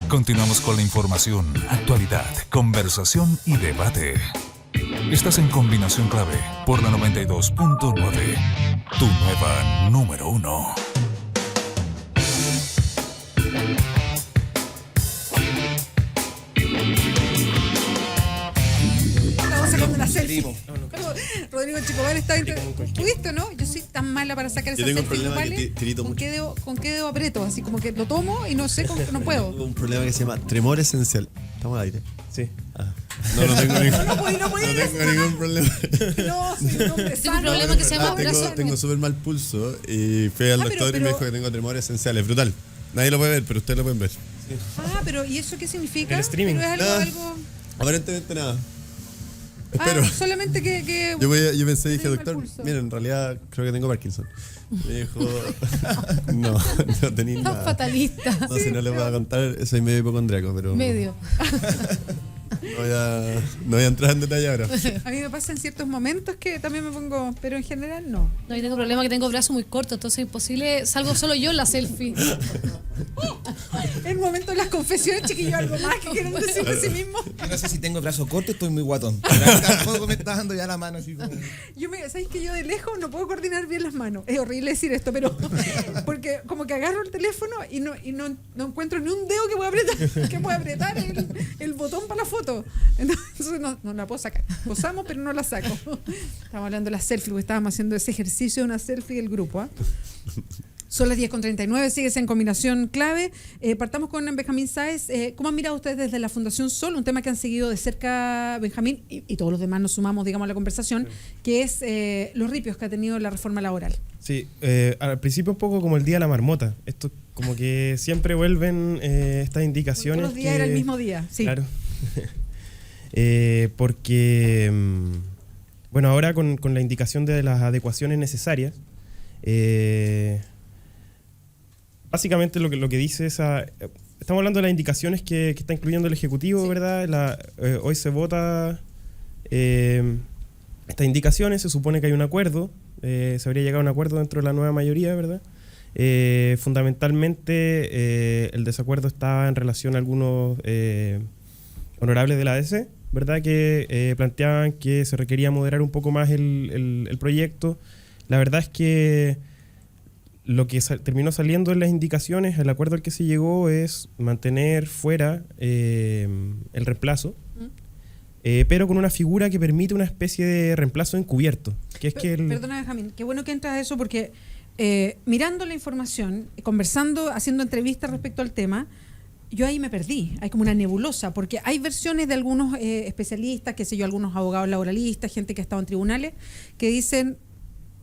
Continuamos con la información, actualidad, conversación y debate. Estás en Combinación Clave por la 92.9, tu nueva número 1. Estamos sacando la selfie. Rodrigo Chicobar está ¿Tuviste, no? Yo soy tan mala para sacar esa selfie. Yo tengo un problema que tirito ¿Con mucho. qué dedo aprieto? Así como que lo tomo y no sé, no puedo. Tengo un problema que se llama tremor esencial. ¿Estamos al aire? Sí. No tengo ningún, No podía tengo ningún problema. No, soy un hombre Tengo un sano. problema que se llama brazo. Tengo súper mal pulso y fui al doctor y me dijo que tengo tremor esencial. Es brutal. Nadie lo puede ver, pero ustedes lo pueden ver. Pero ¿y eso qué significa? El streaming. Pero es algo... Aparentemente nada. Espero. Solamente que Yo pensé y dije, tengo doctor, mal pulso. miren, en realidad creo que tengo Parkinson. Me dijo, no tenía Tan nada. fatalista. No, si no les voy a contar, soy medio hipocondriaco, pero Medio. no voy a entrar en detalle ahora. A mí me pasa en ciertos momentos que también me pongo, pero en general no. No, yo tengo problema que tengo brazos muy cortos, entonces es imposible. Salgo solo yo en la selfie. El momento de las confesiones, chiquillos, algo más que quieren decir de sí mismo. Yo no sé si tengo el brazo corto, estoy muy guatón. Tampoco me está dando ya la mano así como... ¿Sabéis que yo de lejos no puedo coordinar bien las manos? Es horrible decir esto, pero porque como que agarro el teléfono y no encuentro ni un dedo que pueda apretar el botón para la foto. Entonces no la puedo sacar. Posamos, pero no la saco. Estamos hablando de la selfie, porque estábamos haciendo ese ejercicio de una selfie del grupo. Son las 10:39, sigues en Combinación Clave. Partamos con Benjamín Sáez. ¿Cómo han mirado ustedes desde la Fundación Sol? Un tema que han seguido de cerca Benjamín y todos los demás nos sumamos, digamos, a la conversación, que es los ripios que ha tenido la reforma laboral. Sí, al principio un poco como el día de la marmota. Esto como que siempre vuelven estas indicaciones. Todos los días era el mismo día, sí. Claro. Porque, bueno, ahora con la indicación de las adecuaciones necesarias, básicamente lo que dice estamos hablando de las indicaciones que está incluyendo el Ejecutivo, sí. ¿Verdad? Hoy se vota estas indicaciones, se supone que hay un acuerdo, se habría llegado a un acuerdo dentro de la nueva mayoría, ¿verdad? Fundamentalmente el desacuerdo estaba en relación a algunos honorables de la ADC, ¿verdad? Que planteaban que se requería moderar un poco más el proyecto. La verdad es que lo que terminó saliendo en las indicaciones, el acuerdo al que se llegó es mantener fuera el reemplazo, pero con una figura que permite una especie de reemplazo encubierto. Perdona, Benjamín, qué bueno que entras a eso porque mirando la información, conversando, haciendo entrevistas respecto al tema, yo ahí me perdí. Hay como una nebulosa, porque hay versiones de algunos especialistas, qué sé yo, algunos abogados laboralistas, gente que ha estado en tribunales, que dicen,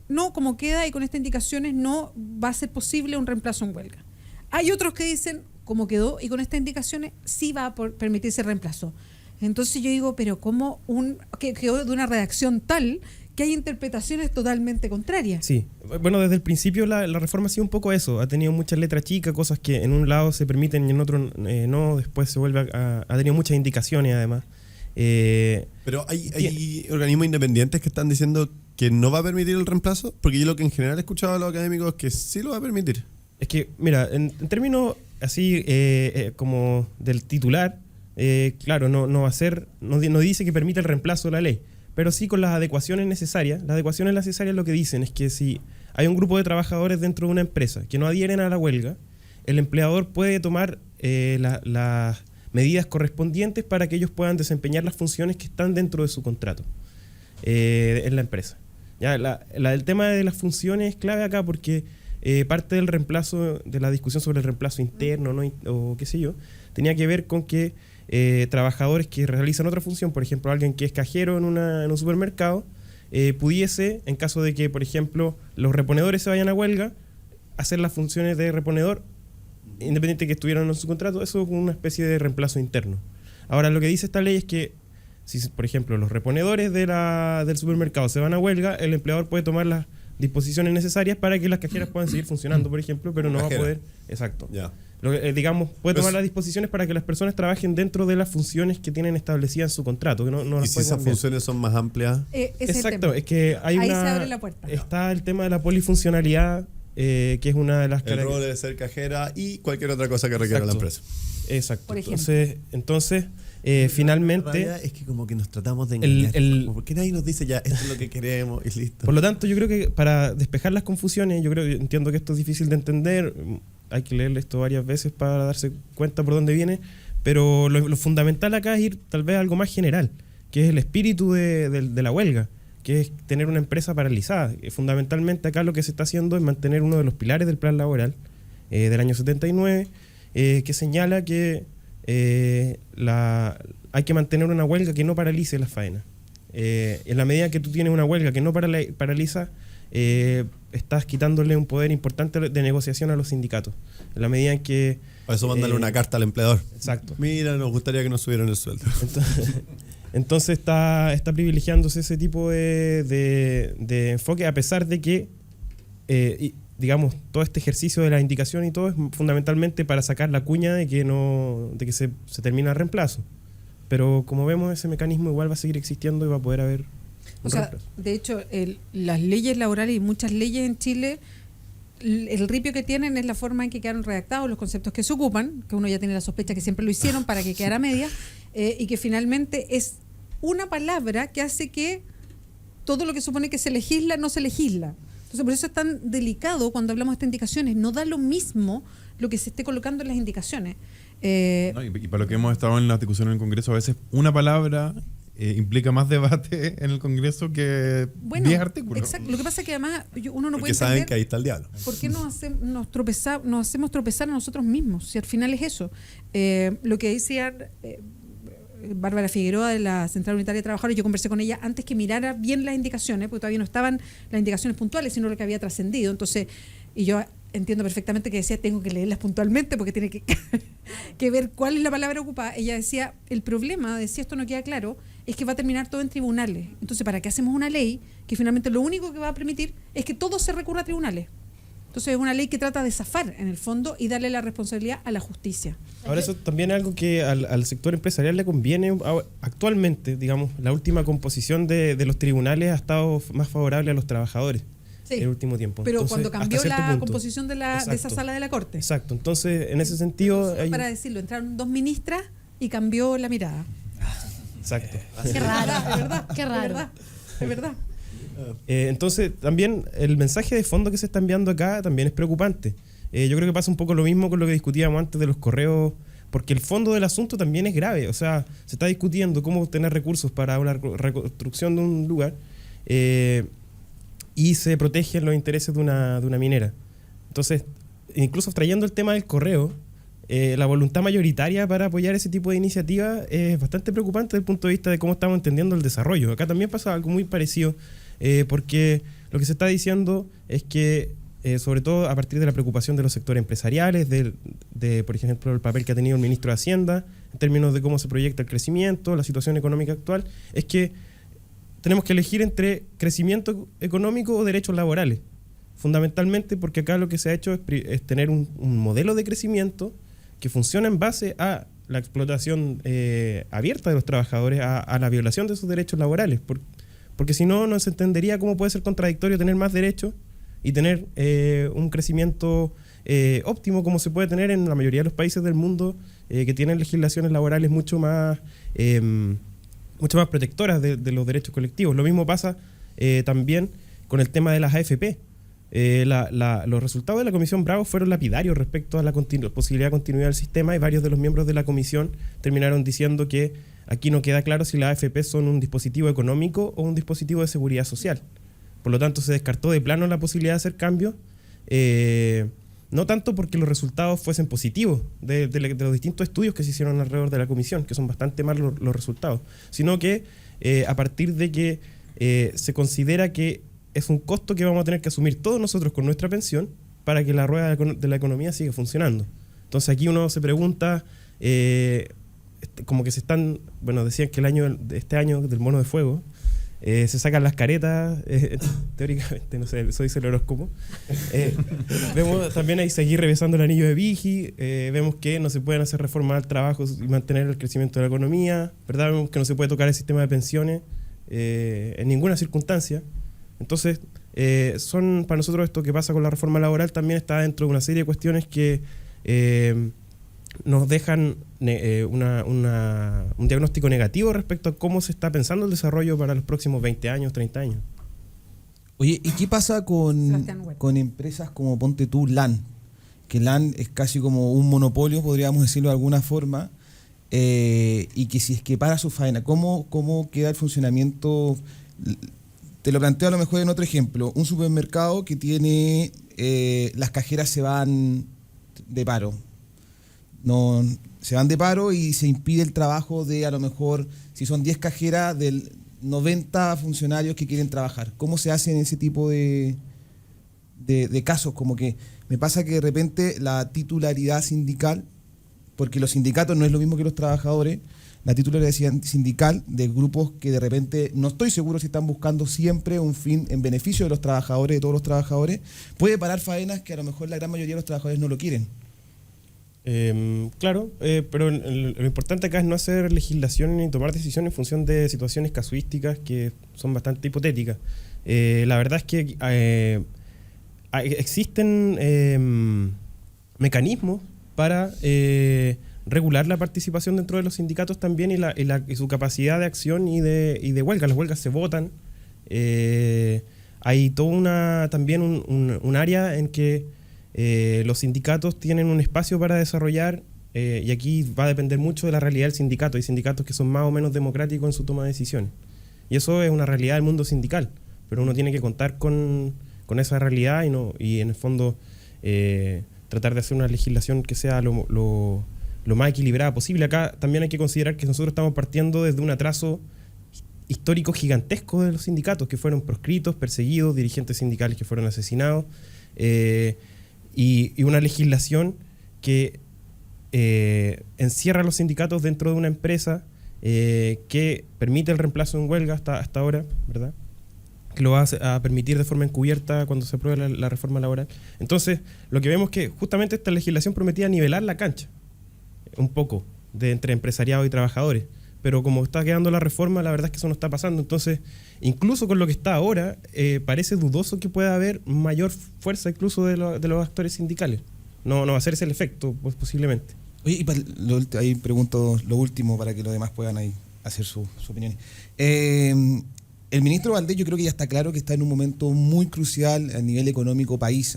no, como queda y con estas indicaciones no va a ser posible un reemplazo en huelga. Hay otros que dicen, como quedó y con estas indicaciones sí va a permitirse reemplazo. Entonces yo digo, pero ¿cómo que quedó de una redacción tal que hay interpretaciones totalmente contrarias? Sí, bueno, desde el principio la reforma ha sido un poco eso, ha tenido muchas letras chicas, cosas que en un lado se permiten y en otro no, después se vuelve ha tenido muchas indicaciones además. Pero hay organismos independientes que están diciendo que no va a permitir el reemplazo, porque yo lo que en general he escuchado a los académicos es que sí lo va a permitir. Es que, mira, en términos así como del titular, claro, no va a ser, no dice que permita el reemplazo de la ley, pero sí con las adecuaciones necesarias. Las adecuaciones necesarias lo que dicen es que si hay un grupo de trabajadores dentro de una empresa que no adhieren a la huelga, el empleador puede tomar las medidas correspondientes para que ellos puedan desempeñar las funciones que están dentro de su contrato en la empresa. Ya, el tema de las funciones es clave acá porque parte del reemplazo, de la discusión sobre el reemplazo interno, ¿no? O qué sé yo, tenía que ver con que trabajadores que realizan otra función, por ejemplo, alguien que es cajero en un supermercado, pudiese, en caso de que, por ejemplo, los reponedores se vayan a huelga, hacer las funciones de reponedor, independiente de que estuvieran en su contrato, eso es una especie de reemplazo interno. Ahora, lo que dice esta ley es que si, por ejemplo, los reponedores del supermercado se van a huelga, el empleador puede tomar las disposiciones necesarias para que las cajeras puedan seguir funcionando, por ejemplo, pero no va a poder... Exacto. Ya. Digamos, puede tomar las disposiciones para que las personas trabajen dentro de las funciones que tienen establecidas en su contrato. Que no ¿Y si esas funciones son más amplias? Exacto, es que hay ahí se abre la puerta. Está el tema de la polifuncionalidad, que es una de las El rol de ser cajera y cualquier otra cosa que requiera la empresa. Exacto. Por ejemplo. Entonces La finalmente... rabia es que como que nos tratamos de engañar. ¿Por qué nadie nos dice ya, esto es lo que queremos y listo? Por lo tanto, yo creo que para despejar las confusiones, entiendo que esto es difícil de entender, hay que leer esto varias veces para darse cuenta por dónde viene, pero lo fundamental acá es ir tal vez a algo más general, que es el espíritu de la huelga, que es tener una empresa paralizada. Fundamentalmente acá lo que se está haciendo es mantener uno de los pilares del plan laboral del año 79, que señala que hay que mantener una huelga que no paralice las faenas. En la medida que tú tienes una huelga que no paraliza, estás quitándole un poder importante de negociación a los sindicatos. En la medida en que... Por eso mándale una carta al empleador. Exacto. Mira, nos gustaría que nos subieran el sueldo. Entonces está privilegiándose ese tipo de enfoque, a pesar de que, digamos, todo este ejercicio de la indicación y todo es fundamentalmente para sacar la cuña de que se termina el reemplazo. Pero como vemos, ese mecanismo igual va a seguir existiendo y va a poder haber un reemplazo. De hecho, las leyes laborales y muchas leyes en Chile, el ripio que tienen es la forma en que quedaron redactados, los conceptos que se ocupan, que uno ya tiene la sospecha que siempre lo hicieron para que quedara media, y que finalmente es una palabra que hace que todo lo que supone que se legisla no se legisla. Entonces, por eso es tan delicado cuando hablamos de estas indicaciones. No da lo mismo lo que se esté colocando en las indicaciones. No, y para lo que hemos estado en la discusión en el Congreso, a veces una palabra implica más debate en el Congreso que 10 artículos. Exacto. Lo que pasa es que además uno no Porque puede saben entender que ahí está el diablo. por qué nos hacemos tropezar a nosotros mismos, si al final es eso. Lo que decía Bárbara Figueroa de la Central Unitaria de Trabajadores, yo conversé con ella antes que mirara bien las indicaciones, porque todavía no estaban las indicaciones puntuales, sino lo que había trascendido. Entonces, y yo entiendo perfectamente que decía, tengo que leerlas puntualmente porque tiene que ver cuál es la palabra ocupada. Ella decía, el problema de si esto no queda claro es que va a terminar todo en tribunales. Entonces, ¿para qué hacemos una ley que finalmente lo único que va a permitir es que todo se recurra a tribunales? Entonces es una ley que trata de zafar en el fondo y darle la responsabilidad a la justicia. Ahora eso también es algo que al sector empresarial le conviene. Actualmente, digamos, la última composición de los tribunales ha estado más favorable a los trabajadores en el último tiempo. Pero entonces, cuando cambió hasta la cierto punto. composición de esa sala de la Corte. Exacto, entonces en ese sentido... Para decirlo, entraron 2 ministras y cambió la mirada. Exacto. Qué raro. Es verdad. Qué raro. Es verdad. Entonces también el mensaje de fondo que se está enviando acá también es preocupante. Yo creo que pasa un poco lo mismo con lo que discutíamos antes de los correos, porque el fondo del asunto también es grave. O sea, se está discutiendo cómo obtener recursos para una reconstrucción de un lugar y se protegen los intereses de una minera. Entonces, incluso trayendo el tema del correo, la voluntad mayoritaria para apoyar ese tipo de iniciativa es bastante preocupante desde el punto de vista de cómo estamos entendiendo el desarrollo. Acá también pasa algo muy parecido, porque lo que se está diciendo es que, sobre todo a partir de la preocupación de los sectores empresariales, por ejemplo, el papel que ha tenido el ministro de Hacienda, en términos de cómo se proyecta el crecimiento, la situación económica actual, es que tenemos que elegir entre crecimiento económico o derechos laborales. Fundamentalmente porque acá lo que se ha hecho es tener un modelo de crecimiento que funciona en base a la explotación abierta de los trabajadores, a la violación de sus derechos laborales. Porque si no, no se entendería cómo puede ser contradictorio tener más derechos y tener un crecimiento óptimo como se puede tener en la mayoría de los países del mundo que tienen legislaciones laborales mucho más protectoras de los derechos colectivos. Lo mismo pasa también con el tema de las AFP. Los resultados de la Comisión Bravo fueron lapidarios respecto a la posibilidad de continuidad del sistema, y varios de los miembros de la comisión terminaron diciendo que aquí no queda claro si las AFP son un dispositivo económico o un dispositivo de seguridad social. Por lo tanto, se descartó de plano la posibilidad de hacer cambios, no tanto porque los resultados fuesen positivos de los distintos estudios que se hicieron alrededor de la comisión, que son bastante malos los resultados, sino que a partir de que se considera que es un costo que vamos a tener que asumir todos nosotros con nuestra pensión para que la rueda de la economía siga funcionando. Entonces aquí uno se pregunta, como que se están, decían que este año del mono de fuego, se sacan las caretas, teóricamente, no sé, eso dice el horóscopo. Vemos también ahí seguir revisando el anillo de Vigi, vemos que no se pueden hacer reformas al trabajo y mantener el crecimiento de la economía, ¿verdad? Vemos que no se puede tocar el sistema de pensiones en ninguna circunstancia. Entonces, para nosotros esto que pasa con la reforma laboral también está dentro de una serie de cuestiones que nos dejan un diagnóstico negativo respecto a cómo se está pensando el desarrollo para los próximos 20 años, 30 años. Oye, ¿y qué pasa Sebastián Huerta. con empresas como ponte tú LAN? Que LAN es casi como un monopolio, podríamos decirlo de alguna forma, y que si es que para su faena, ¿cómo queda el funcionamiento? Te lo planteo a lo mejor en otro ejemplo. Un supermercado que tiene, las cajeras se van de paro. No, se van de paro y se impide el trabajo de, a lo mejor, si son 10 cajeras, del 90 funcionarios que quieren trabajar. ¿Cómo se hace en ese tipo de casos? Como que me pasa que de repente la titularidad sindical, porque los sindicatos no es lo mismo que los trabajadores, la titularidad sindical de grupos que de repente no estoy seguro si están buscando siempre un fin en beneficio de los trabajadores, de todos los trabajadores, puede parar faenas que a lo mejor la gran mayoría de los trabajadores no lo quieren. Claro, pero lo importante acá es no hacer legislación ni tomar decisiones en función de situaciones casuísticas que son bastante hipotéticas. La verdad es que existen mecanismos para regular la participación dentro de los sindicatos también y su capacidad de acción y de huelga. Las huelgas se votan. Hay toda también un área en que los sindicatos tienen un espacio para desarrollar, y aquí va a depender mucho de la realidad del sindicato. Hay sindicatos que son más o menos democráticos en su toma de decisiones. Y eso es una realidad del mundo sindical, pero uno tiene que contar con esa realidad y en el fondo tratar de hacer una legislación que sea lo más equilibrada posible. Acá también hay que considerar que nosotros estamos partiendo desde un atraso histórico gigantesco de los sindicatos, que fueron proscritos, perseguidos, dirigentes sindicales que fueron asesinados, y una legislación que encierra a los sindicatos dentro de una empresa que permite el reemplazo en huelga hasta ahora, ¿verdad? Que lo va a permitir de forma encubierta cuando se apruebe la reforma laboral. Entonces, lo que vemos es que justamente esta legislación prometía nivelar la cancha un poco entre empresariado y trabajadores, pero como está quedando la reforma, la verdad es que eso no está pasando. Entonces, incluso con lo que está ahora, parece dudoso que pueda haber mayor fuerza incluso de los actores sindicales. No va a ser ese el efecto, pues, posiblemente. Oye, y ahí pregunto lo último para que los demás puedan ahí hacer su opinión. El ministro Valdés, yo creo que ya está claro que está en un momento muy crucial a nivel económico país.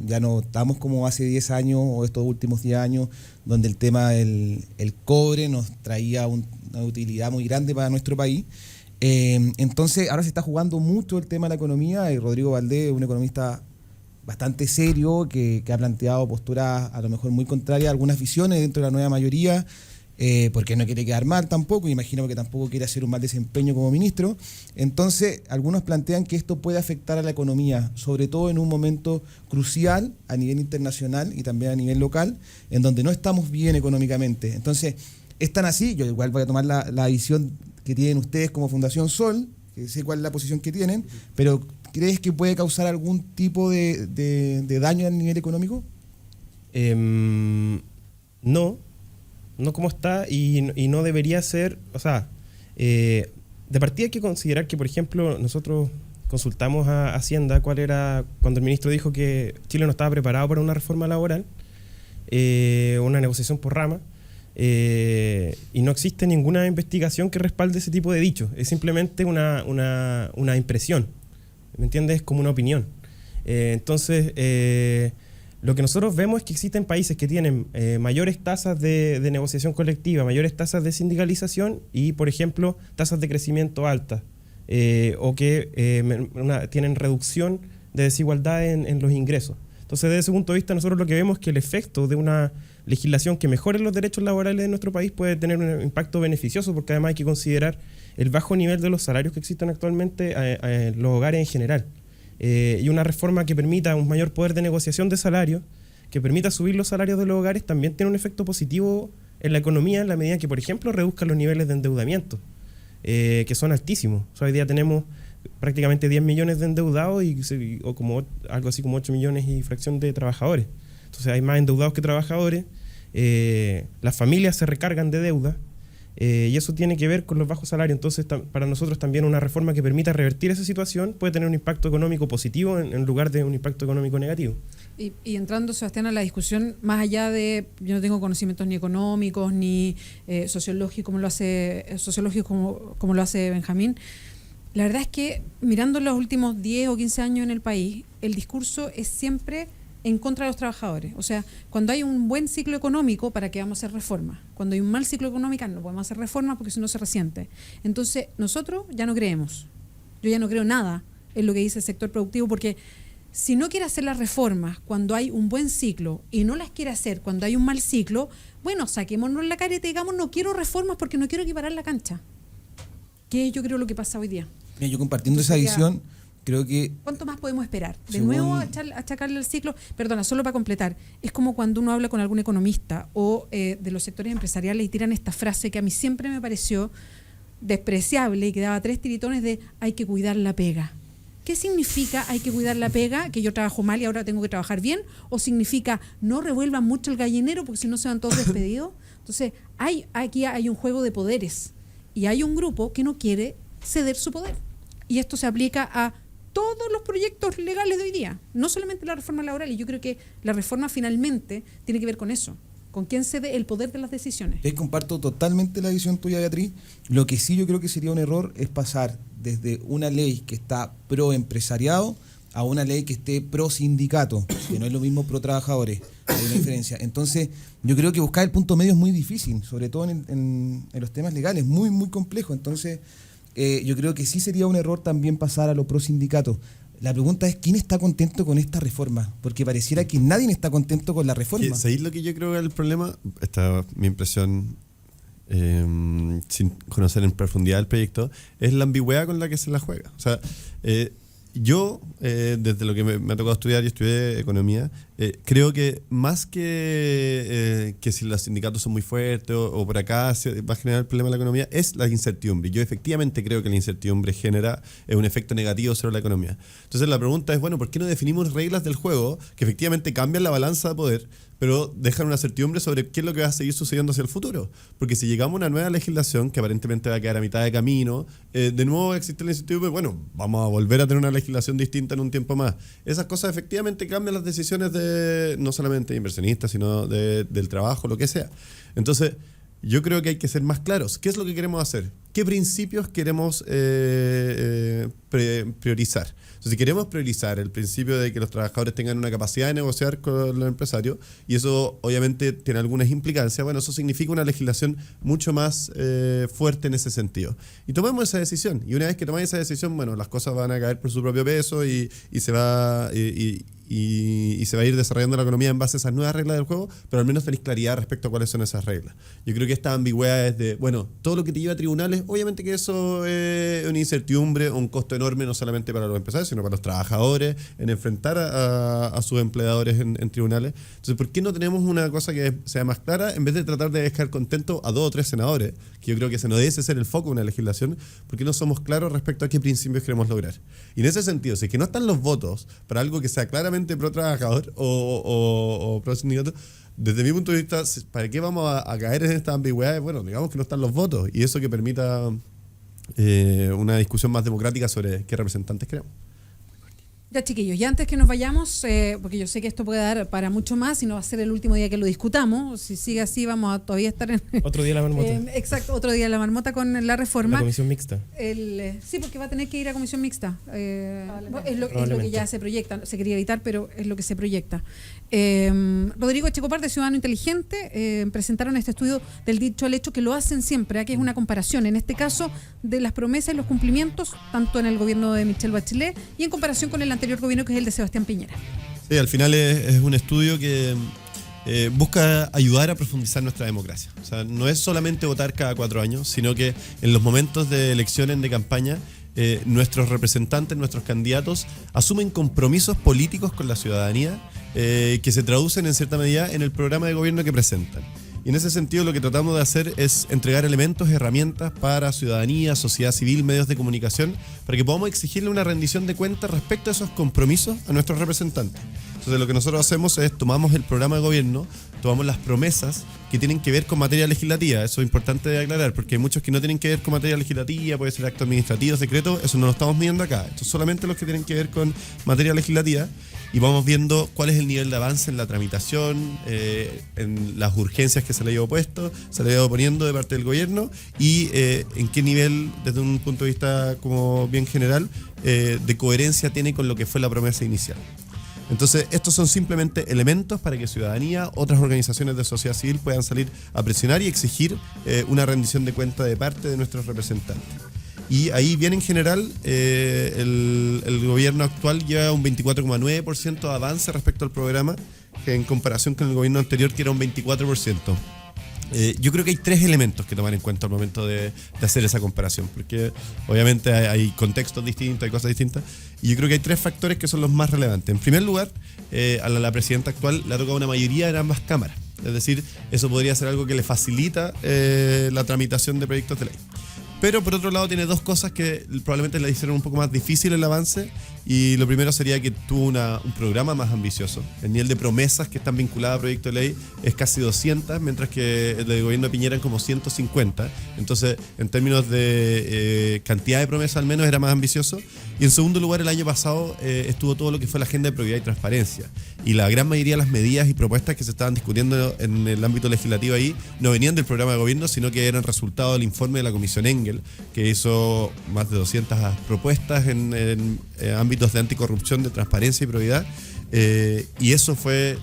Ya no estamos como hace 10 años o estos últimos 10 años, donde el tema del cobre nos traía una utilidad muy grande para nuestro país. Entonces, ahora se está jugando mucho el tema de la economía, y Rodrigo Valdés es un economista bastante serio que ha planteado posturas a lo mejor muy contrarias a algunas visiones dentro de la nueva mayoría, porque no quiere quedar mal tampoco, imagino que tampoco quiere hacer un mal desempeño como ministro. Entonces, algunos plantean que esto puede afectar a la economía, sobre todo en un momento crucial a nivel internacional y también a nivel local, en donde no estamos bien económicamente. Entonces, es tan así, yo igual voy a tomar la visión que tienen ustedes como Fundación Sol, que sé cuál es la posición que tienen, pero ¿crees que puede causar algún tipo de daño a nivel económico? No como está, y no debería ser, o sea, de partida hay que considerar que, por ejemplo, nosotros consultamos a Hacienda cuál era, cuando el ministro dijo que Chile no estaba preparado para una reforma laboral, una negociación por rama, y no existe ninguna investigación que respalde ese tipo de dichos, es simplemente una impresión, ¿me entiendes? Es como una opinión. Entonces, lo que nosotros vemos es que existen países que tienen mayores tasas de negociación colectiva, mayores tasas de sindicalización y, por ejemplo, tasas de crecimiento altas, o que tienen reducción de desigualdad en los ingresos. Entonces, desde ese punto de vista, nosotros lo que vemos es que el efecto de una legislación que mejore los derechos laborales de nuestro país puede tener un impacto beneficioso, porque además hay que considerar el bajo nivel de los salarios que existen actualmente en los hogares en general. Y una reforma que permita un mayor poder de negociación de salarios, que permita subir los salarios de los hogares, también tiene un efecto positivo en la economía en la medida que, por ejemplo, reduzca los niveles de endeudamiento, que son altísimos. O sea, hoy día tenemos prácticamente 10 millones de endeudados o como algo así como 8 millones y fracción de trabajadores. Entonces hay más endeudados que trabajadores, las familias se recargan de deuda, y eso tiene que ver con los bajos salarios. Entonces, para nosotros también una reforma que permita revertir esa situación puede tener un impacto económico positivo en lugar de un impacto económico negativo. Y entrando, Sebastián, a la discusión, más allá de, yo no tengo conocimientos ni económicos ni sociológicos como lo hace Benjamín, la verdad es que mirando los últimos 10 o 15 años en el país, el discurso es siempre en contra de los trabajadores. O sea, cuando hay un buen ciclo económico, ¿para qué vamos a hacer reformas? Cuando hay un mal ciclo económico, no podemos hacer reformas porque si no se resiente. Entonces, nosotros ya no creemos. Yo ya no creo nada en lo que dice el sector productivo, porque si no quiere hacer las reformas cuando hay un buen ciclo y no las quiere hacer cuando hay un mal ciclo, bueno, saquémonos la careta y digamos, no quiero reformas porque no quiero equiparar la cancha. Que yo creo lo que pasa hoy día. Mira, yo compartiendo esa visión, creo que... ¿Cuánto más podemos esperar? De nuevo achacarle el ciclo. Perdona, solo para completar. Es como cuando uno habla con algún economista o de los sectores empresariales y tiran esta frase que a mí siempre me pareció despreciable y que daba 3 tiritones de hay que cuidar la pega. ¿Qué significa hay que cuidar la pega? ¿Que yo trabajo mal y ahora tengo que trabajar bien? ¿O significa no revuelvan mucho el gallinero porque si no se van todos despedidos? Entonces, aquí hay un juego de poderes y hay un grupo que no quiere ceder su poder. Y esto se aplica a todos los proyectos legales de hoy día, no solamente la reforma laboral. Y yo creo que la reforma finalmente tiene que ver con eso, con quién cede el poder de las decisiones. Comparto totalmente la visión tuya, Beatriz. Lo que sí yo creo que sería un error es pasar desde una ley que está pro empresariado a una ley que esté pro sindicato, que no es lo mismo pro trabajadores. Hay una diferencia. Entonces, yo creo que buscar el punto medio es muy difícil, sobre todo en los temas legales, muy, muy complejo. Entonces, yo creo que sí sería un error también pasar a lo pro sindicato. La pregunta es, ¿quién está contento con esta reforma? Porque pareciera que nadie está contento con la reforma. ¿Sabéis lo que yo creo que es el problema? Esta es mi impresión, sin conocer en profundidad el proyecto, es la ambigüedad con la que se la juega. O sea, yo, desde lo que me ha tocado estudiar, y estudié economía, creo que más que si los sindicatos son muy fuertes o por acá se va a generar el problema de la economía, es la incertidumbre. Yo efectivamente creo que la incertidumbre genera un efecto negativo sobre la economía. Entonces la pregunta es, bueno, ¿por qué no definimos reglas del juego que efectivamente cambian la balanza de poder, pero dejan una certidumbre sobre qué es lo que va a seguir sucediendo hacia el futuro? Porque si llegamos a una nueva legislación que aparentemente va a quedar a mitad de camino, de nuevo existe la incertidumbre, bueno, vamos a volver a tener una legislación distinta en un tiempo más. Esas cosas efectivamente cambian las decisiones de no solamente de inversionistas, sino del trabajo, lo que sea. Entonces, yo creo que hay que ser más claros. ¿Qué es lo que queremos hacer? ¿Qué principios queremos priorizar? Entonces, si queremos priorizar el principio de que los trabajadores tengan una capacidad de negociar con los empresarios, y eso obviamente tiene algunas implicancias, bueno, eso significa una legislación mucho más fuerte en ese sentido. Y tomemos esa decisión. Y una vez que tomáis esa decisión, bueno, las cosas van a caer por su propio peso y se va... Y se va a ir desarrollando la economía en base a esas nuevas reglas del juego, pero al menos tenéis claridad respecto a cuáles son esas reglas. Yo creo que esta ambigüedad es de, bueno, todo lo que te lleva a tribunales, obviamente que eso es una incertidumbre, un costo enorme, no solamente para los empresarios, sino para los trabajadores, en enfrentar a sus empleadores en tribunales. Entonces, ¿por qué no tenemos una cosa que sea más clara, en vez de tratar de dejar contento a 2 o 3 senadores, que yo creo que ese no debe ser el foco de una legislación? ¿Por qué no somos claros respecto a qué principios queremos lograr? Y en ese sentido, si es que no están los votos para algo que sea claramente pro trabajador o pro sindicato, desde mi punto de vista, ¿para qué vamos a caer en estas ambigüedades? Bueno, digamos que no están los votos, y eso que permita una discusión más democrática sobre qué representantes queremos. Ya, chiquillos, ya antes que nos vayamos, porque yo sé que esto puede dar para mucho más y no va a ser el último día que lo discutamos. Si sigue así, vamos a todavía estar en... Otro día la marmota. Exacto, otro día la marmota con la reforma. La comisión mixta. Sí, porque va a tener que ir a comisión mixta. Es lo que ya se proyecta. Se quería evitar, pero es lo que se proyecta. Rodrigo Echecopar, de Ciudadano Inteligente, presentaron este estudio del dicho al hecho, que lo hacen siempre, que es una comparación, en este caso, de las promesas y los cumplimientos, tanto en el gobierno de Michelle Bachelet y en comparación con el anterior gobierno, que es el de Sebastián Piñera. Sí, al final es un estudio que busca ayudar a profundizar nuestra democracia. O sea, no es solamente votar cada 4 años, sino que en los momentos de elecciones, de campaña, nuestros representantes, nuestros candidatos asumen compromisos políticos con la ciudadanía que se traducen en cierta medida en el programa de gobierno que presentan. Y en ese sentido lo que tratamos de hacer es entregar elementos, herramientas para ciudadanía, sociedad civil, medios de comunicación, para que podamos exigirle una rendición de cuentas respecto a esos compromisos a nuestros representantes. Entonces lo que nosotros hacemos es tomamos el programa de gobierno, tomamos las promesas que tienen que ver con materia legislativa. Eso es importante de aclarar, porque hay muchos que no tienen que ver con materia legislativa, puede ser acto administrativo, secreto, eso no lo estamos midiendo acá. Esto es solamente los que tienen que ver con materia legislativa. y vamos viendo cuál es el nivel de avance en la tramitación, en las urgencias que se le ha ido puesto, se le ha ido poniendo de parte del gobierno y en qué nivel, desde un punto de vista como bien general, de coherencia tiene con lo que fue la promesa inicial. Entonces, estos son simplemente elementos para que ciudadanía, otras organizaciones de sociedad civil puedan salir a presionar y exigir una rendición de cuenta de parte de nuestros representantes. Y ahí bien en general, el gobierno actual lleva un 24,9% de avance respecto al programa, que en comparación con el gobierno anterior, que era un 24%. Yo creo que hay 3 elementos que tomar en cuenta al momento de hacer esa comparación, porque obviamente hay contextos distintos, hay cosas distintas, y yo creo que hay 3 factores que son los más relevantes. En primer lugar, a la presidenta actual le ha tocado una mayoría en ambas cámaras, es decir, eso podría ser algo que le facilita la tramitación de proyectos de ley. Pero por otro lado tiene 2 cosas que probablemente le hicieron un poco más difícil el avance, y lo primero sería que tuvo un programa más ambicioso. El nivel de promesas que están vinculadas a proyecto de ley es casi 200, mientras que el del gobierno de Piñera eran como 150. Entonces, en términos de cantidad de promesas al menos era más ambicioso. Y en segundo lugar, el año pasado estuvo todo lo que fue la agenda de probidad y transparencia. Y la gran mayoría de las medidas y propuestas que se estaban discutiendo en el ámbito legislativo ahí no venían del programa de gobierno, sino que eran resultado del informe de la Comisión Engel, que hizo más de 200 propuestas en ámbitos de anticorrupción, de transparencia y probidad. Y eso fue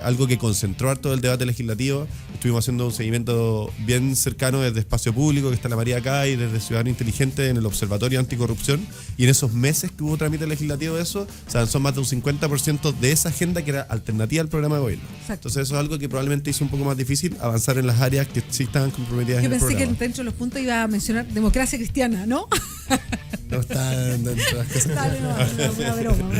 algo que concentró harto el debate legislativo. Estuvimos haciendo un seguimiento bien cercano desde Espacio Público, que está la María acá, y desde Ciudadano Inteligente en el Observatorio Anticorrupción. Y en esos meses que hubo trámite legislativo de eso, se avanzó más de un 50% de esa agenda que era alternativa al programa de gobierno. Exacto. Entonces eso es algo que probablemente hizo un poco más difícil avanzar en las áreas que sí estaban comprometidas Yo en el pensé programa. que dentro de los puntos iba a mencionar democracia cristiana, ¿no? No está dentro de las cosas. Dale, no, una broma.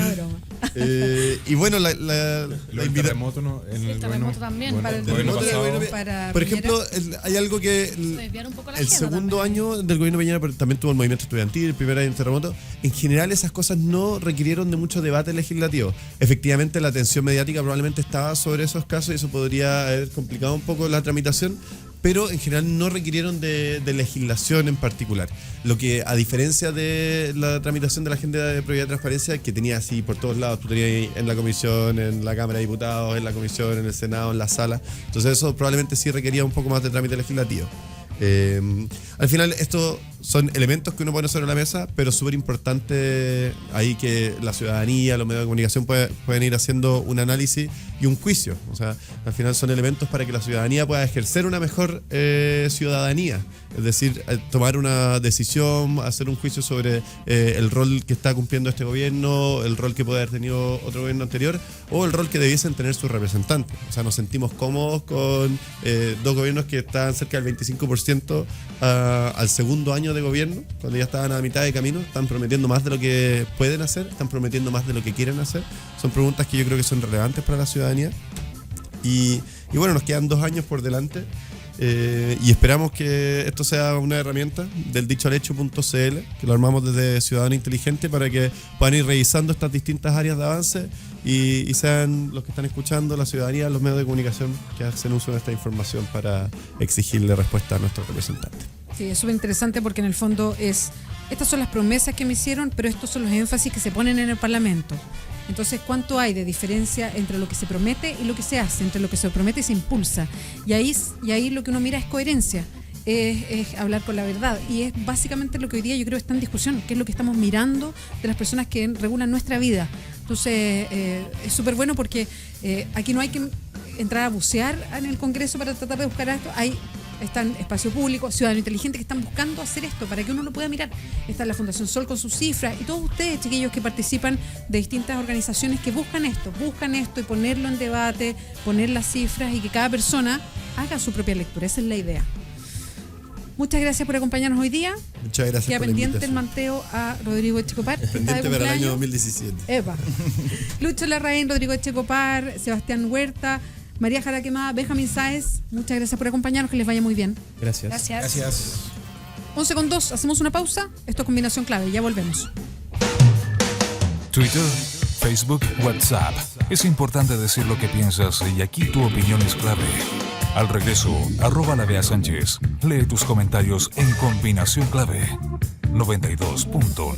Y bueno, la El terremoto, ¿no? En Sí, el terremoto también, bueno, para el gobierno terremoto pasado. para por Piñera. ejemplo, hay algo que Desviar un poco la el agenda segundo también. año del gobierno de Piñera, pero también tuvo el movimiento estudiantil, el primer año del terremoto. En general, esas cosas no requirieron de mucho debate legislativo. Efectivamente, la atención mediática probablemente estaba sobre esos casos y eso podría haber complicado un poco la tramitación, pero en general no requirieron de legislación en particular. Lo que, a diferencia de la tramitación de la agenda de probidad y transparencia, que tenía así por todos lados, tú tenías en la comisión, en la Cámara de Diputados, en la comisión, en el Senado, en la sala, entonces eso probablemente sí requería un poco más de trámite legislativo. Al final estos son elementos que uno pone sobre la mesa, pero súper importante ahí que la ciudadanía, los medios de comunicación pueden ir haciendo un análisis y un juicio. O sea, al final son elementos para que la ciudadanía pueda ejercer una mejor ciudadanía, es decir, tomar una decisión, hacer un juicio sobre el rol que está cumpliendo este gobierno, el rol que puede haber tenido otro gobierno anterior o el rol que debiesen tener sus representantes. O sea, nos sentimos cómodos con 2 gobiernos que están cerca del 25% al segundo año de gobierno, cuando ya estaban a mitad de camino. Están prometiendo más de lo que pueden hacer, están prometiendo más de lo que quieren hacer. Son preguntas que yo creo que son relevantes para la ciudadanía. Y bueno, nos quedan 2 años por delante. Y esperamos que esto sea una herramienta del dichoalecho.cl, que lo armamos desde Ciudadano Inteligente para que puedan ir revisando estas distintas áreas de avance y sean los que están escuchando, la ciudadanía, los medios de comunicación, que hacen uso de esta información para exigirle respuesta a nuestros representantes. Sí, es súper interesante porque en el fondo estas son las promesas que me hicieron, pero estos son los énfasis que se ponen en el Parlamento. Entonces, ¿cuánto hay de diferencia entre lo que se promete y lo que se hace, entre lo que se promete y se impulsa? Y ahí lo que uno mira es coherencia, es hablar con la verdad. Y es básicamente lo que hoy día yo creo está en discusión, que es lo que estamos mirando de las personas que regulan nuestra vida. Entonces, es súper bueno porque aquí no hay que entrar a bucear en el Congreso para tratar de buscar esto. Están Espacio Público, Ciudadano Inteligente, que están buscando hacer esto para que uno lo pueda mirar. Está la Fundación Sol con sus cifras y todos ustedes, chiquillos, que participan de distintas organizaciones que buscan esto y ponerlo en debate, poner las cifras y que cada persona haga su propia lectura. Esa es la idea. Muchas gracias por acompañarnos hoy día. Muchas gracias Queda por la pendiente el invitación. manteo a Rodrigo Echecopar. Pendiente para el año 2017. Epa. Lucho Larraín, Rodrigo Echecopar, Sebastián Huerta, María Jara Quemada, Benjamín Sáez, muchas gracias por acompañarnos, que les vaya muy bien. Gracias. Gracias. 11:02, hacemos una pausa. Esto es Combinación Clave, ya volvemos. Twitter, Facebook, WhatsApp. Es importante decir lo que piensas y aquí tu opinión es clave. Al regreso, @LaBeaSánchez. Lee tus comentarios en Combinación Clave 92.9.